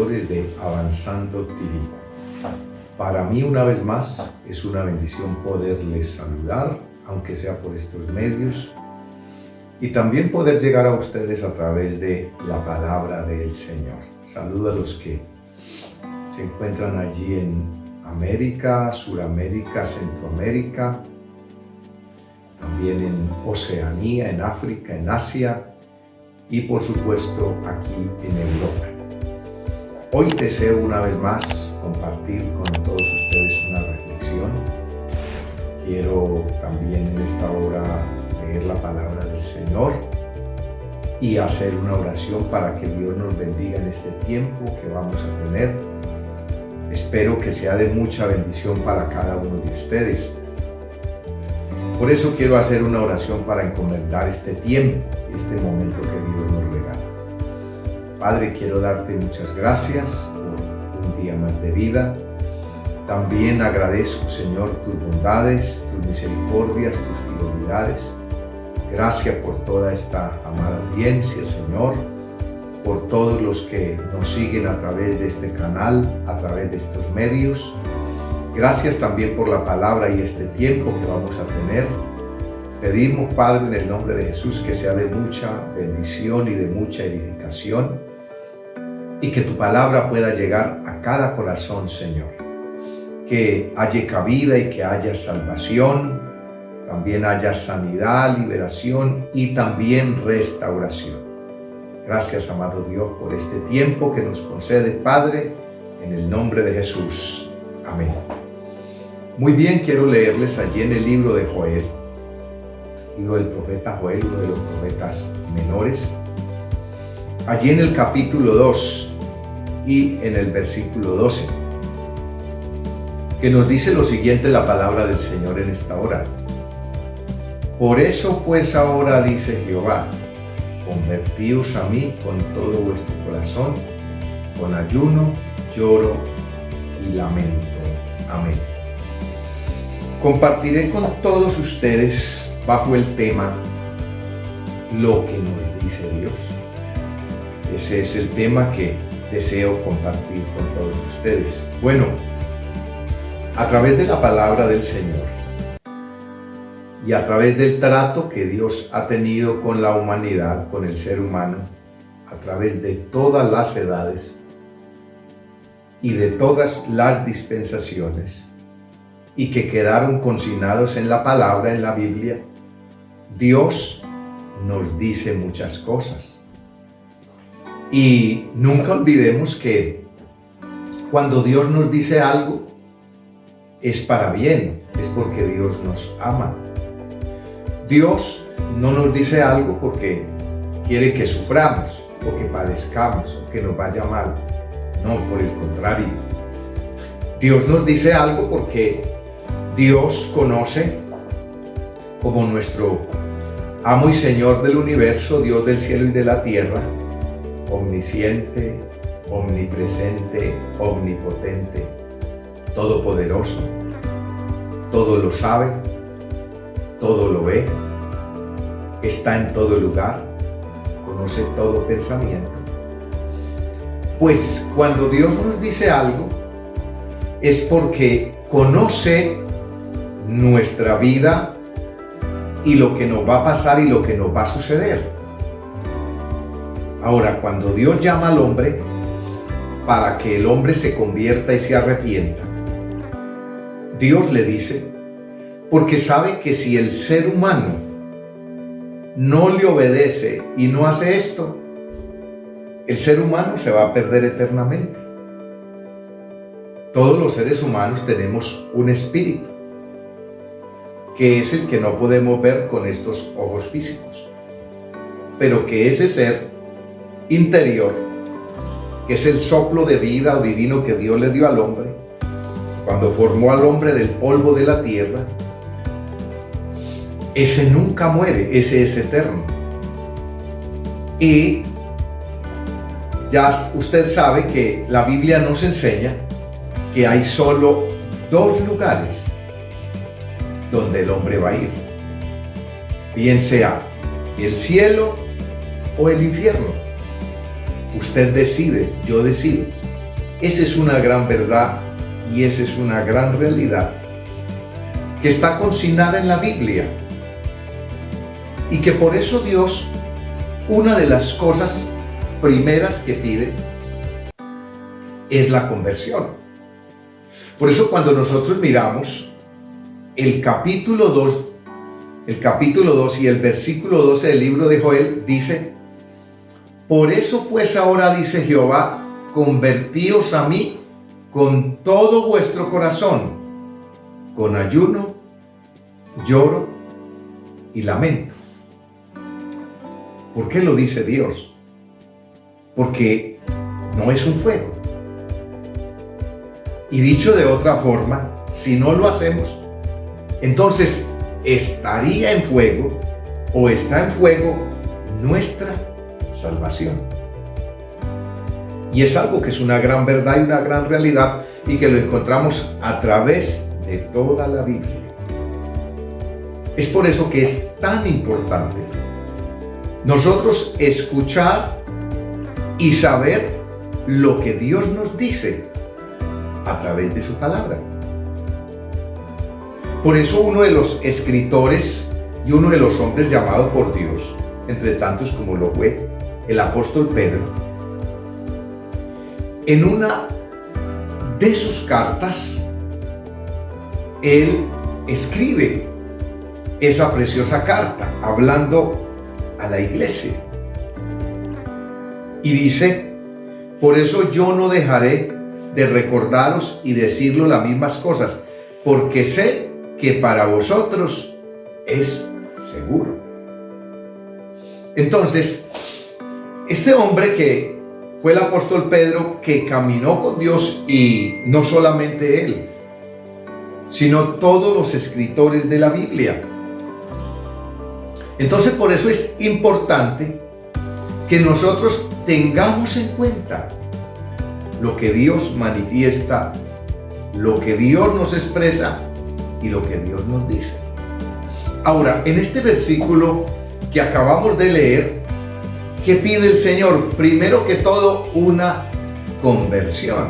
seguidores de Avanzando TV. Para mí, una vez más, es una bendición poderles saludar, aunque sea por estos medios, y también poder llegar a ustedes a través de la palabra del Señor. Saludo a los que se encuentran allí en América, Suramérica, Centroamérica, también en Oceanía, en África, en Asia y por supuesto aquí en Europa. Hoy deseo una vez más compartir con todos ustedes una reflexión. Quiero también en esta hora leer la palabra del Señor y hacer una oración para que Dios nos bendiga en este tiempo que vamos a tener. Espero que sea de mucha bendición para cada uno de ustedes. Por eso quiero hacer una oración para encomendar este tiempo, este momento que Dios nos regala. Padre, quiero darte muchas gracias por un día más de vida. También agradezco, Señor, tus bondades, tus misericordias, tus fidelidades. Gracias por toda esta amada audiencia, Señor, por todos los que nos siguen a través de este canal, a través de estos medios. Gracias también por la palabra y este tiempo que vamos a tener. Pedimos, Padre, en el nombre de Jesús, que sea de mucha bendición y de mucha edificación y que tu palabra pueda llegar a cada corazón, Señor. Que haya cabida y que haya salvación, también haya sanidad, liberación y también restauración. Gracias, amado Dios, por este tiempo que nos concede, Padre, en el nombre de Jesús. Amén. Muy bien, quiero leerles allí en el libro de Joel, libro del profeta Joel, uno de los profetas menores, allí en el capítulo 2 y en el versículo 12, que nos dice lo siguiente la palabra del Señor en esta hora. Por eso pues ahora dice Jehová, convertíos a mí con todo vuestro corazón, con ayuno, lloro y lamento. Amén. Compartiré con todos ustedes bajo el tema lo que nos dice Dios. Ese es el tema que deseo compartir con todos ustedes. Bueno, a través de la palabra del Señor y a través del trato que Dios ha tenido con la humanidad, con el ser humano, a través de todas las edades y de todas las dispensaciones, y que quedaron consignados en la palabra, en la Biblia, Dios nos dice muchas cosas. Y nunca olvidemos que cuando Dios nos dice algo, es para bien, es porque Dios nos ama. Dios no nos dice algo porque quiere que suframos, o que padezcamos, o que nos vaya mal. No, por el contrario. Dios nos dice algo porque Dios conoce, como nuestro amo y Señor del universo, Dios del cielo y de la tierra, omnisciente, omnipresente, omnipotente, todopoderoso, todo lo sabe, todo lo ve, está en todo lugar, conoce todo pensamiento. Pues cuando Dios nos dice algo, es porque conoce nuestra vida y lo que nos va a pasar y lo que nos va a suceder. Ahora, cuando Dios llama al hombre para que el hombre se convierta y se arrepienta, Dios le dice, porque sabe que si el ser humano no le obedece y no hace esto, el ser humano se va a perder eternamente. Todos los seres humanos tenemos un espíritu, que es el que no podemos ver con estos ojos físicos, pero que ese ser interior, que es el soplo de vida o divino que Dios le dio al hombre, cuando formó al hombre del polvo de la tierra, ese nunca muere, ese es eterno. Y ya usted sabe que la Biblia nos enseña que hay solo dos lugares donde el hombre va a ir, bien sea el cielo o el infierno. Usted decide, yo decido. esa es una gran verdad y esa es una gran realidad que está consignada en la Biblia. Y que por eso Dios, una de las cosas primeras que pide es la conversión. Por eso cuando nosotros miramos el capítulo 2 y el versículo 12 del libro de Joel, dice: por eso pues ahora, dice Jehová, convertíos a mí con todo vuestro corazón, con ayuno, lloro y lamento. ¿Por qué lo dice Dios? Porque no es un fuego. Y dicho de otra forma, si no lo hacemos, entonces estaría en fuego o está en fuego nuestra salvación. Y es algo que es una gran verdad y una gran realidad y que lo encontramos a través de toda la Biblia. Es por eso que es tan importante nosotros escuchar y saber lo que Dios nos dice a través de su palabra. Por eso uno de los escritores y uno de los hombres llamados por Dios, entre tantos como lo fue el apóstol Pedro, en una de sus cartas, él escribe esa preciosa carta hablando a la iglesia. Y dice: por eso yo no dejaré de recordaros y deciros las mismas cosas, porque sé que para vosotros es seguro. Entonces, este hombre que fue el apóstol Pedro, que caminó con Dios, y no solamente él, sino todos los escritores de la Biblia. Entonces, por eso es importante que nosotros tengamos en cuenta lo que Dios manifiesta, lo que Dios nos expresa y lo que Dios nos dice. Ahora, en este versículo que acabamos de leer, ¿qué pide el Señor? Primero que todo, una conversión.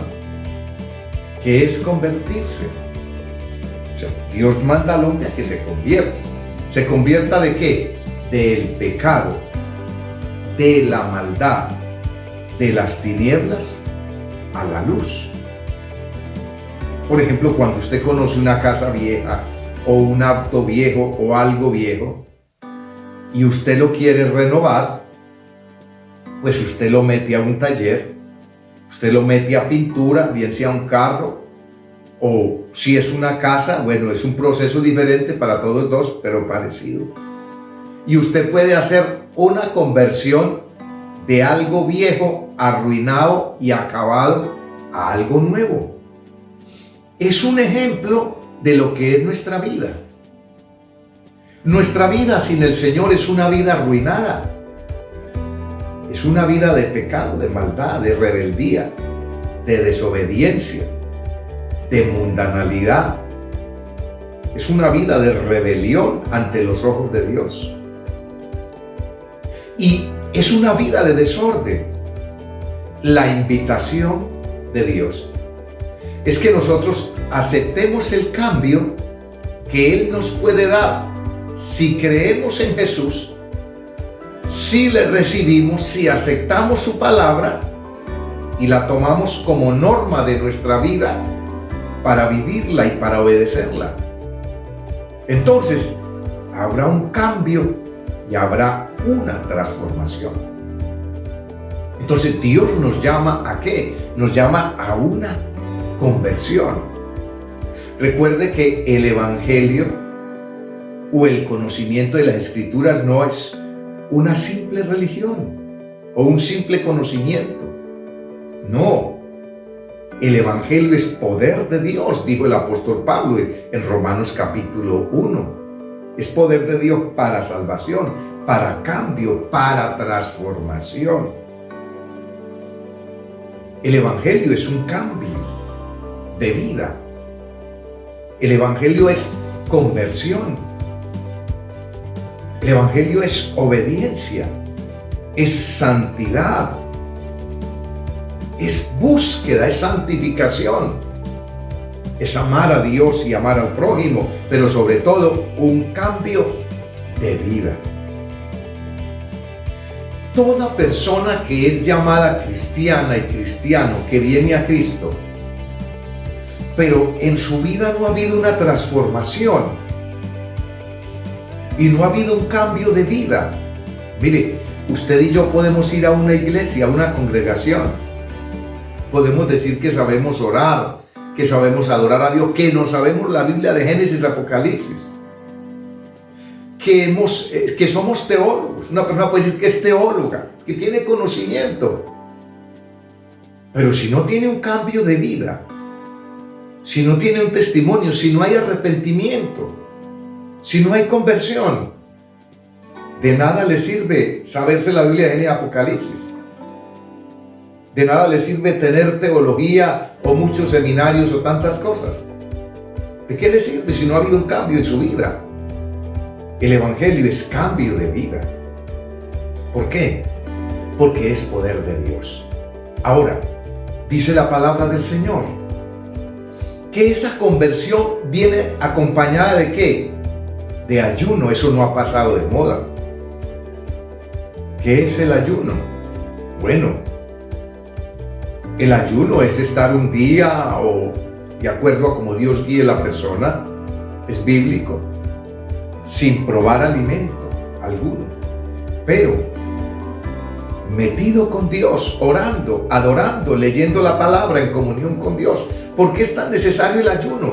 ¿Qué es convertirse? O sea, Dios manda al hombre a que se convierta. ¿Se convierta de qué? Del pecado, de la maldad, de las tinieblas a la luz. Por ejemplo, cuando usted conoce una casa vieja o un auto viejo o algo viejo y usted lo quiere renovar, pues usted lo mete a un taller, usted lo mete a pintura, bien sea un carro o si es una casa, bueno, es un proceso diferente para todos dos, pero parecido. Y usted puede hacer una conversión de algo viejo, arruinado y acabado a algo nuevo. Es un ejemplo de lo que es nuestra vida. Nuestra vida sin el Señor es una vida arruinada. Es una vida de pecado, de maldad, de rebeldía, de desobediencia, de mundanalidad. Es una vida de rebelión ante los ojos de Dios. Y es una vida de desorden. La invitación de Dios es que nosotros aceptemos el cambio que Él nos puede dar si creemos en Jesús, si le recibimos, si aceptamos su palabra y la tomamos como norma de nuestra vida para vivirla y para obedecerla. Entonces habrá un cambio y habrá una transformación. Entonces Dios nos llama ¿a qué? Nos llama a una conversión. Recuerde que el Evangelio o el conocimiento de las Escrituras no es una simple religión o un simple conocimiento. No, el Evangelio es poder de Dios, dijo el apóstol Pablo en Romanos capítulo 1. Es poder de Dios para salvación, para cambio, para transformación. El Evangelio es un cambio de vida. El Evangelio es conversión. El Evangelio es obediencia, es santidad. es búsqueda, es santificación, es amar a Dios y amar al prójimo, pero sobre todo un cambio de vida. Toda persona que es llamada cristiana y cristiano, que viene a Cristo, pero en su vida no ha habido una transformación y no ha habido un cambio de vida. Mire, usted y yo podemos ir a una iglesia, a una congregación. Podemos decir que sabemos orar, que sabemos adorar a Dios, que no sabemos la Biblia de Génesis, Apocalipsis, que somos teólogos. Una persona puede decir que es teóloga, que tiene conocimiento, pero si no tiene un cambio de vida, si no tiene un testimonio, si no hay arrepentimiento, si no hay conversión, de nada le sirve saberse la Biblia de Génesis, Apocalipsis. De nada le sirve tener teología o muchos seminarios o tantas cosas. ¿De qué le sirve si no ha habido un cambio en su vida? El Evangelio es cambio de vida. ¿Por qué? Porque es poder de Dios. Ahora, dice la palabra del Señor, que esa conversión viene acompañada ¿de qué? De ayuno. Eso no ha pasado de moda. ¿Qué es el ayuno? Bueno, el ayuno es estar un día o de acuerdo a como Dios guíe la persona, es bíblico, sin probar alimento alguno, pero metido con Dios, orando, adorando, leyendo la palabra en comunión con Dios. ¿Por qué es tan necesario el ayuno?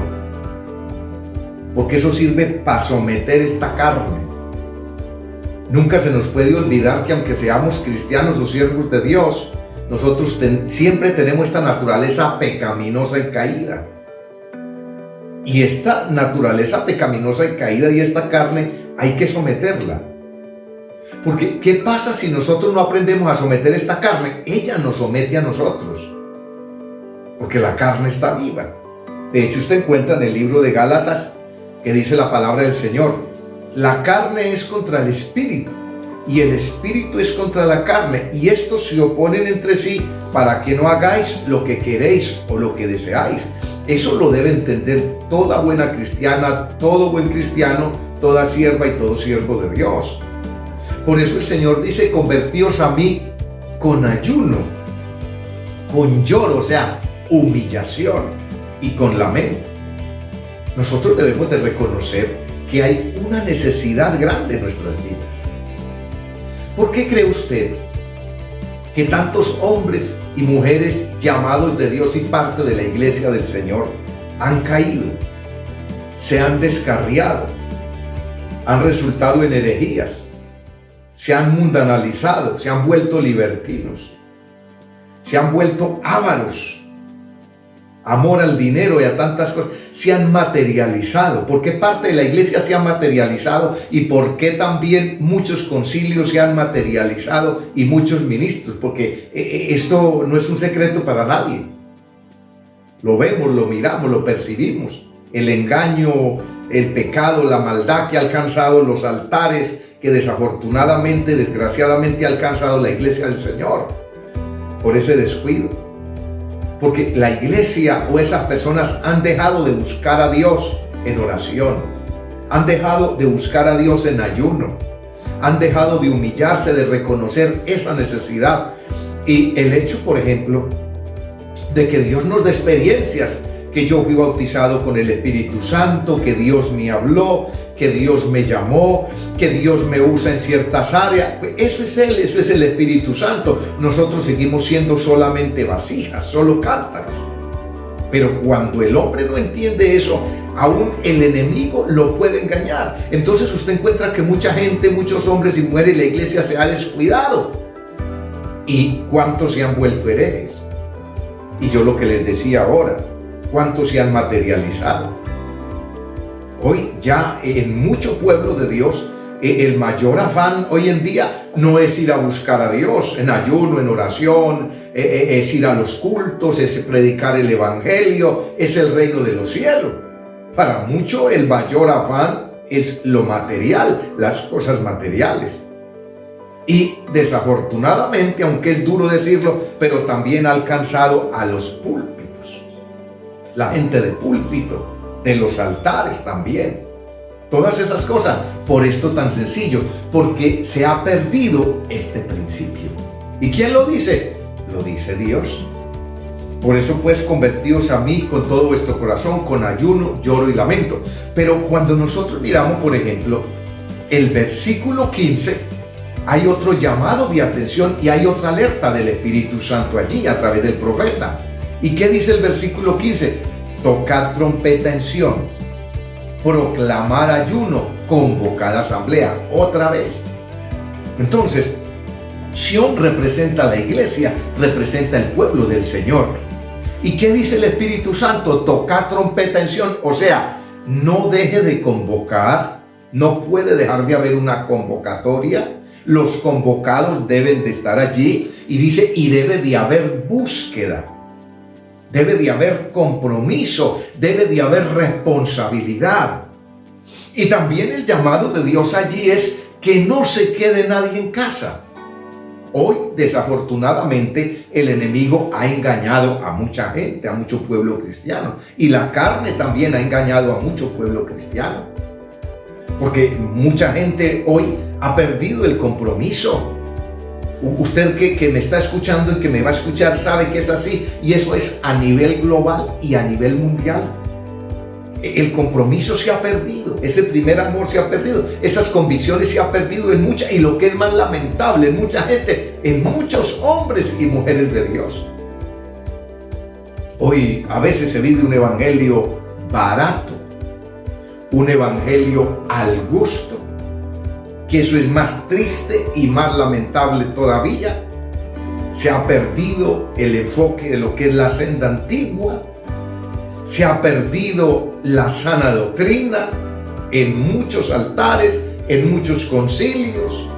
Porque eso sirve para someter esta carne. Nunca se nos puede olvidar que aunque seamos cristianos o siervos de Dios, nosotros siempre tenemos esta naturaleza pecaminosa y caída. Y esta naturaleza pecaminosa y caída y esta carne hay que someterla. Porque ¿qué pasa si nosotros no aprendemos a someter esta carne? Ella nos somete a nosotros. Porque la carne está viva. De hecho, usted encuentra en el libro de Gálatas que dice la palabra del Señor: la carne es contra el espíritu y el espíritu es contra la carne, y estos se oponen entre sí para que no hagáis lo que queréis o lo que deseáis. Eso lo debe entender toda buena cristiana, todo buen cristiano, toda sierva y todo siervo de Dios. Por eso el Señor dice: convertíos a mí con ayuno, con lloro, o sea, humillación, y con lamento. Nosotros debemos de reconocer que hay una necesidad grande en nuestras vidas. ¿Por qué cree usted que tantos hombres y mujeres llamados de Dios y parte de la iglesia del Señor han caído, se han descarriado, han resultado en herejías, se han mundanalizado, se han vuelto libertinos, se han vuelto ávaros, amor al dinero y a tantas cosas, se han materializado? ¿Por qué parte de la iglesia se ha materializado y por qué también muchos concilios se han materializado y muchos ministros? Porque esto no es un secreto para nadie. Lo vemos, lo miramos, lo percibimos. El engaño, el pecado, la maldad que ha alcanzado los altares, que desafortunadamente, desgraciadamente ha alcanzado la iglesia del Señor por ese descuido. Porque la iglesia o esas personas han dejado de buscar a Dios en oración, han dejado de buscar a Dios en ayuno, han dejado de humillarse, de reconocer esa necesidad. Y el hecho, por ejemplo, de que Dios nos dé experiencias, que yo fui bautizado con el Espíritu Santo, que Dios me habló, que Dios me llamó, que Dios me usa en ciertas áreas. Eso es Él, eso es el Espíritu Santo. Nosotros seguimos siendo solamente vasijas, solo cántaros. Pero cuando el hombre no entiende eso, aún el enemigo lo puede engañar. Entonces usted encuentra que mucha gente, muchos hombres y mujeres, la iglesia se ha descuidado. ¿Y cuántos se han vuelto herejes? Y yo lo que les decía ahora, ¿cuántos se han materializado? Hoy ya en mucho pueblo de Dios, el mayor afán hoy en día no es ir a buscar a Dios en ayuno, en oración, es ir a los cultos, es predicar el evangelio, es el reino de los cielos. Para mucho el mayor afán es lo material, las cosas materiales. Y desafortunadamente, aunque es duro decirlo, pero también ha alcanzado a los púlpitos. La gente de púlpito, de los altares también. Todas esas cosas, por esto tan sencillo, porque se ha perdido este principio. ¿Y quién lo dice? Lo dice Dios. Por eso pues convertíos a mí con todo vuestro corazón, con ayuno, lloro y lamento. Pero cuando nosotros miramos, por ejemplo, el versículo 15, hay otro llamado de atención y hay otra alerta del Espíritu Santo allí a través del profeta. ¿Y qué dice el versículo 15? Tocad trompeta en Sión, proclamar ayuno, convocad asamblea, otra vez. Entonces, Sión representa la iglesia, representa el pueblo del Señor. ¿Y qué dice el Espíritu Santo? Tocad trompeta en Sión, o sea, no deje de convocar, no puede dejar de haber una convocatoria. Los convocados deben de estar allí y dice, y debe de haber búsqueda, debe de haber compromiso, debe de haber responsabilidad. Y también el llamado de Dios allí es que no se quede nadie en casa. Hoy, desafortunadamente, el enemigo ha engañado a mucha gente, a mucho pueblo cristiano. Y la carne también ha engañado a mucho pueblo cristiano. Porque mucha gente hoy ha perdido el compromiso. Usted que me está escuchando y que me va a escuchar sabe que es así. Y eso es a nivel global y a nivel mundial. El compromiso se ha perdido. Ese primer amor se ha perdido. Esas convicciones se han perdido en mucha. Y lo que es más lamentable, en mucha gente, en muchos hombres y mujeres de Dios. Hoy a veces se vive un evangelio barato. Un evangelio al gusto, que eso es más triste y más lamentable todavía. Se ha perdido el enfoque de lo que es la senda antigua, se ha perdido la sana doctrina en muchos altares, en muchos concilios.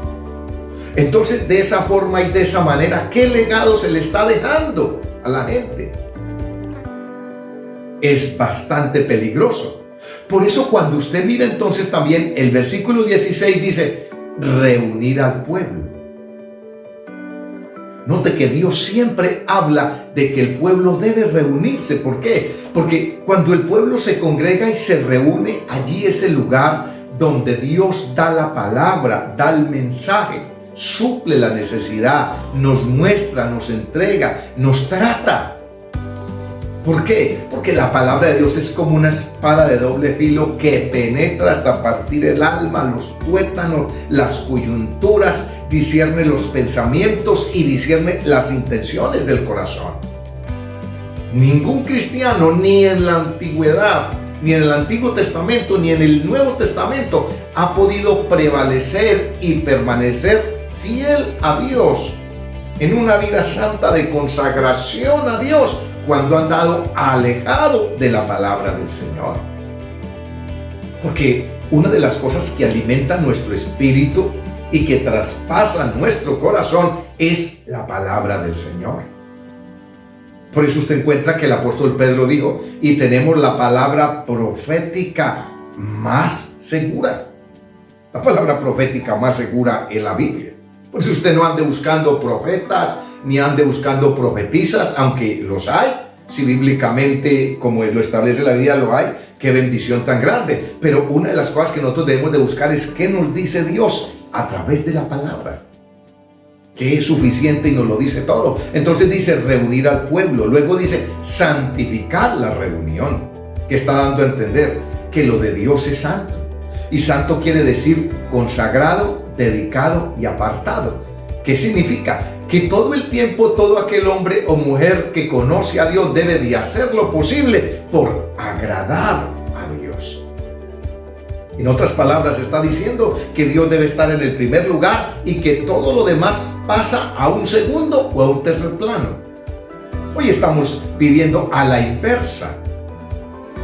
Entonces, de esa forma y de esa manera, ¿qué legado se le está dejando a la gente? Es bastante peligroso. Por eso cuando usted mira entonces también el versículo 16 dice, reunir al pueblo. Note que Dios siempre habla de que el pueblo debe reunirse. ¿Por qué? Porque cuando el pueblo se congrega y se reúne, allí es el lugar donde Dios da la palabra, da el mensaje, suple la necesidad, nos muestra, nos entrega, nos trata. ¿Por qué? Porque la palabra de Dios es como una espada de doble filo que penetra hasta partir el alma, los tuétanos, las coyunturas, discierne los pensamientos y discierne las intenciones del corazón. Ningún cristiano, ni en la antigüedad, ni en el Antiguo Testamento, ni en el Nuevo Testamento, ha podido prevalecer y permanecer fiel a Dios en una vida santa de consagración a Dios, cuando han dado alejado de la palabra del Señor. Porque una de las cosas que alimenta nuestro espíritu y que traspasa nuestro corazón es la palabra del Señor. Por eso usted encuentra que el apóstol Pedro dijo, y tenemos la palabra profética más segura. La palabra profética más segura en la Biblia. Por eso usted no ande buscando profetas, ni ande buscando profetisas, aunque los hay, si bíblicamente, como lo establece la Biblia, lo hay, qué bendición tan grande. Pero una de las cosas que nosotros debemos de buscar es qué nos dice Dios a través de la palabra, que es suficiente y nos lo dice todo. Entonces dice reunir al pueblo, luego dice santificar la reunión, que está dando a entender que lo de Dios es santo. Y santo quiere decir consagrado, dedicado y apartado. ¿Qué significa? Que todo el tiempo todo aquel hombre o mujer que conoce a Dios debe de hacer lo posible por agradar a Dios. En otras palabras, está diciendo que Dios debe estar en el primer lugar y que todo lo demás pasa a un segundo o a un tercer plano. Hoy estamos viviendo a la inversa.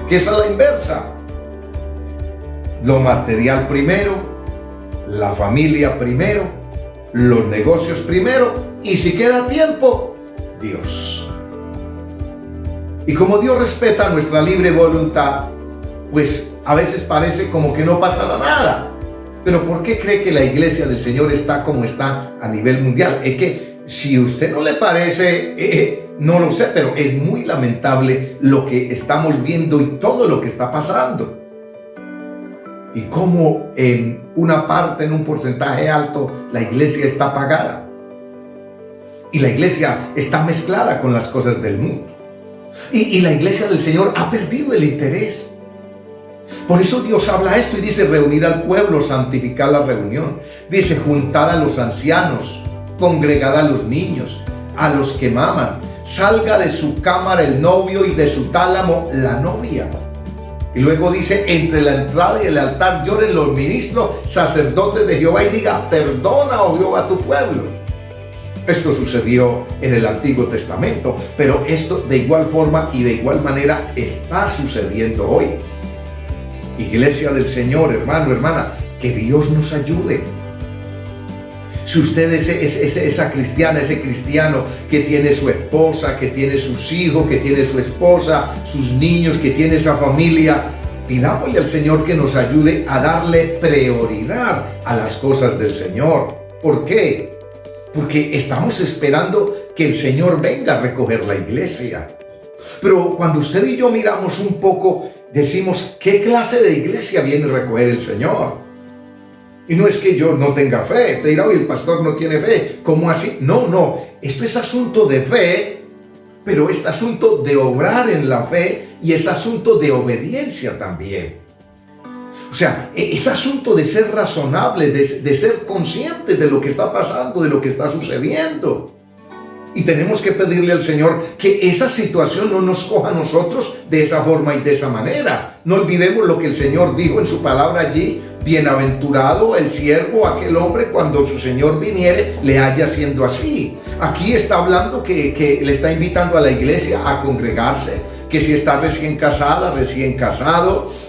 ¿Qué es a la inversa? Lo material primero, la familia primero, los negocios primero, y si queda tiempo, Dios. Y como Dios respeta nuestra libre voluntad, pues a veces parece como que no pasará nada. Pero ¿por qué cree que la iglesia del Señor está como está a nivel mundial? Es que si a usted no le parece, no lo sé, pero es muy lamentable lo que estamos viendo y todo lo que está pasando. Y cómo en una parte, en un porcentaje alto, la iglesia está apagada. Y la iglesia está mezclada con las cosas del mundo. Y la iglesia del Señor ha perdido el interés. Por eso Dios habla esto y dice: reunir al pueblo, santificar la reunión. Dice: juntad a los ancianos, congregad a los niños, a los que maman. Salga de su cámara el novio y de su tálamo la novia. Y luego dice: entre la entrada y el altar lloren los ministros, sacerdotes de Jehová, y diga: perdona, oh Jehová, a tu pueblo. Esto sucedió en el Antiguo Testamento, pero esto de igual forma y de igual manera está sucediendo hoy. Iglesia del Señor, hermano, hermana, que Dios nos ayude. Si usted es esa cristiana, ese cristiano que tiene su esposa, que tiene sus hijos, que tiene su esposa, sus niños, que tiene esa familia, pidámosle al Señor que nos ayude a darle prioridad a las cosas del Señor. ¿Por qué? Porque estamos esperando que el Señor venga a recoger la iglesia. Pero cuando usted y yo miramos un poco, decimos: ¿qué clase de iglesia viene a recoger el Señor? Y no es que yo no tenga fe. Te dirá: oye, el pastor no tiene fe. ¿Cómo así? No. Esto es asunto de fe, pero es asunto de obrar en la fe y es asunto de obediencia también. O sea, es asunto de ser razonable, de ser consciente de lo que está pasando, de lo que está sucediendo. Y tenemos que pedirle al Señor que esa situación no nos coja a nosotros de esa forma y de esa manera. No olvidemos lo que el Señor dijo en su palabra allí: bienaventurado el siervo, aquel hombre, cuando su Señor viniere, le haya siendo así. Aquí está hablando que le está invitando a la iglesia a congregarse, que si está recién casada, recién casado,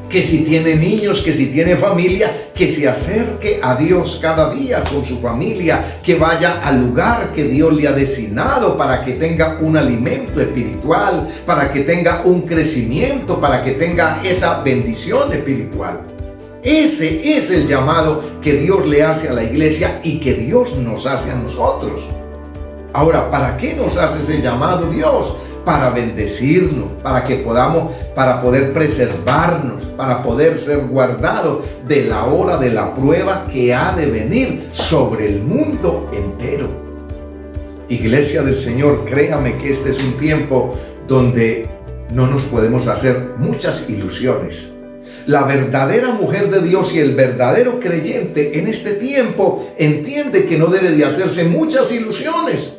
que si tiene niños, que si tiene familia, que se acerque a Dios cada día con su familia, que vaya al lugar que Dios le ha designado para que tenga un alimento espiritual, para que tenga un crecimiento, para que tenga esa bendición espiritual. Ese es el llamado que Dios le hace a la iglesia y que Dios nos hace a nosotros. Ahora, ¿para qué nos hace ese llamado Dios? Para bendecirnos, para poder preservarnos, para poder ser guardados de la hora de la prueba que ha de venir sobre el mundo entero. Iglesia del Señor, créame que este es un tiempo donde no nos podemos hacer muchas ilusiones. La verdadera mujer de Dios y el verdadero creyente en este tiempo entiende que no debe de hacerse muchas ilusiones.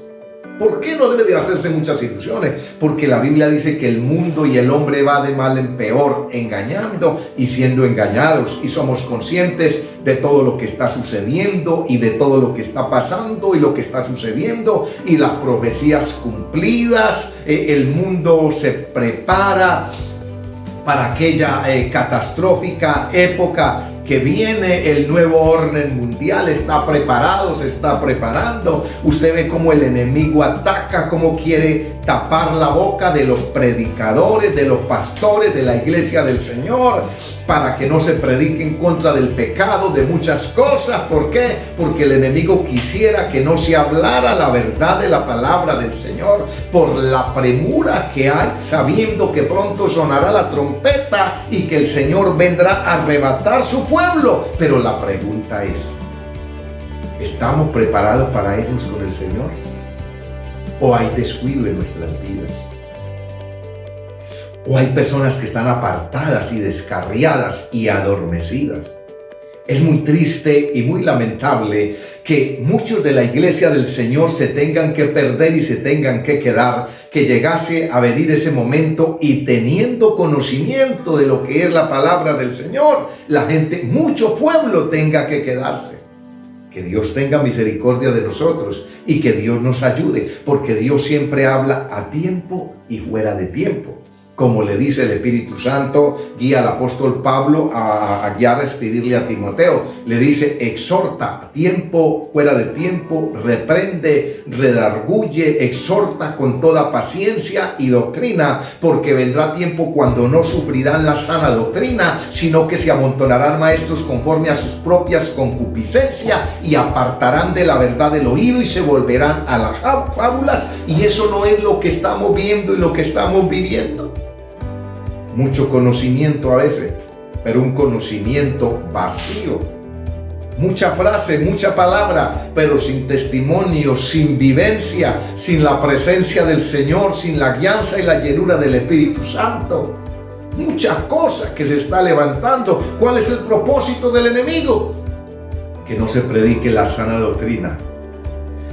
¿Por qué no debe de hacerse muchas ilusiones? Porque la Biblia dice que el mundo y el hombre va de mal en peor, engañando y siendo engañados. Y somos conscientes de todo lo que está sucediendo y de todo lo que está pasando y lo que está sucediendo y las profecías cumplidas. El mundo se prepara para aquella catastrófica época que viene. El nuevo orden mundial está preparado, se está preparando. Usted ve cómo el enemigo ataca, cómo quiere tapar la boca de los predicadores, de los pastores de la iglesia del Señor, para que no se predique en contra del pecado, de muchas cosas. ¿Por qué? Porque el enemigo quisiera que no se hablara la verdad de la palabra del Señor, por la premura que hay, sabiendo que pronto sonará la trompeta y que el Señor vendrá a arrebatar su pueblo. Pero la pregunta es: ¿estamos preparados para irnos con el Señor? ¿O hay descuido en nuestras vidas? ¿O hay personas que están apartadas y descarriadas y adormecidas? Es muy triste y muy lamentable que muchos de la iglesia del Señor se tengan que perder y se tengan que quedar, que llegase a venir ese momento y teniendo conocimiento de lo que es la palabra del Señor, la gente, mucho pueblo tenga que quedarse. Que Dios tenga misericordia de nosotros y que Dios nos ayude, porque Dios siempre habla a tiempo y fuera de tiempo. como le dice el Espíritu Santo, guía al apóstol Pablo a guiar a escribirle a Timoteo. Le dice, exhorta a tiempo, fuera de tiempo, reprende, redarguye, exhorta con toda paciencia y doctrina, porque vendrá tiempo cuando no sufrirán la sana doctrina, sino que se amontonarán maestros conforme a sus propias concupiscencias y apartarán de la verdad el oído y se volverán a las fábulas, y eso no es lo que estamos viendo y lo que estamos viviendo. Mucho conocimiento a veces, pero un conocimiento vacío. Mucha frase, mucha palabra, pero sin testimonio, sin vivencia, sin la presencia del Señor, sin la guianza y la llenura del Espíritu Santo. Muchas cosas que se está levantando. ¿Cuál es el propósito del enemigo? Que no se predique la sana doctrina,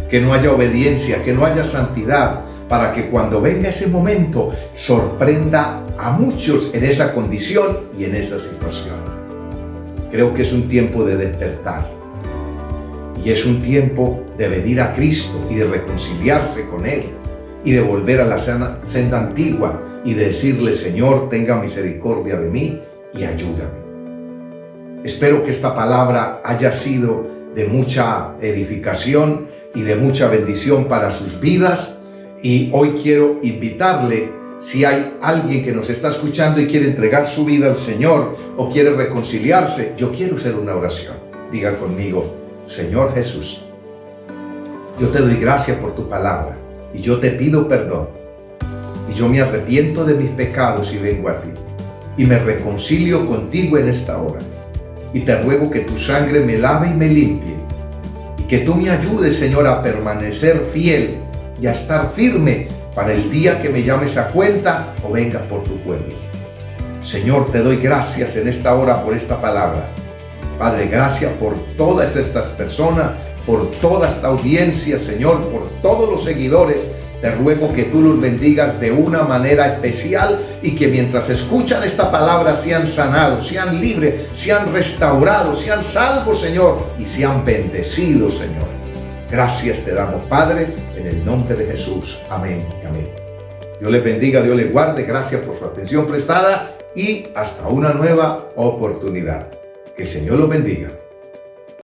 que no haya obediencia, que no haya santidad, para que cuando venga ese momento sorprenda a muchos en esa condición y en esa situación. Creo que es un tiempo de despertar y es un tiempo de venir a Cristo y de reconciliarse con Él y de volver a la senda antigua y de decirle, Señor, tenga misericordia de mí y ayúdame. Espero que esta palabra haya sido de mucha edificación y de mucha bendición para sus vidas. Y hoy quiero invitarle, si hay alguien que nos está escuchando y quiere entregar su vida al Señor o quiere reconciliarse, yo quiero hacer una oración. Diga conmigo, Señor Jesús, yo te doy gracias por tu palabra y yo te pido perdón. Y yo me arrepiento de mis pecados y vengo a ti. Y me reconcilio contigo en esta hora. Y te ruego que tu sangre me lave y me limpie. Y que tú me ayudes, Señor, a permanecer fiel y a estar firme para el día que me llames a cuenta o vengas por tu pueblo. Señor, te doy gracias en esta hora por esta palabra. Padre, gracias por todas estas personas, por toda esta audiencia, Señor, por todos los seguidores. Te ruego que tú los bendigas de una manera especial y que mientras escuchan esta palabra sean sanados, sean libres, sean restaurados, sean salvos, Señor, y sean bendecidos, Señor. Gracias te damos, Padre, en el nombre de Jesús. Amén y amén. Dios les bendiga, Dios les guarde. Gracias por su atención prestada y hasta una nueva oportunidad. Que el Señor los bendiga.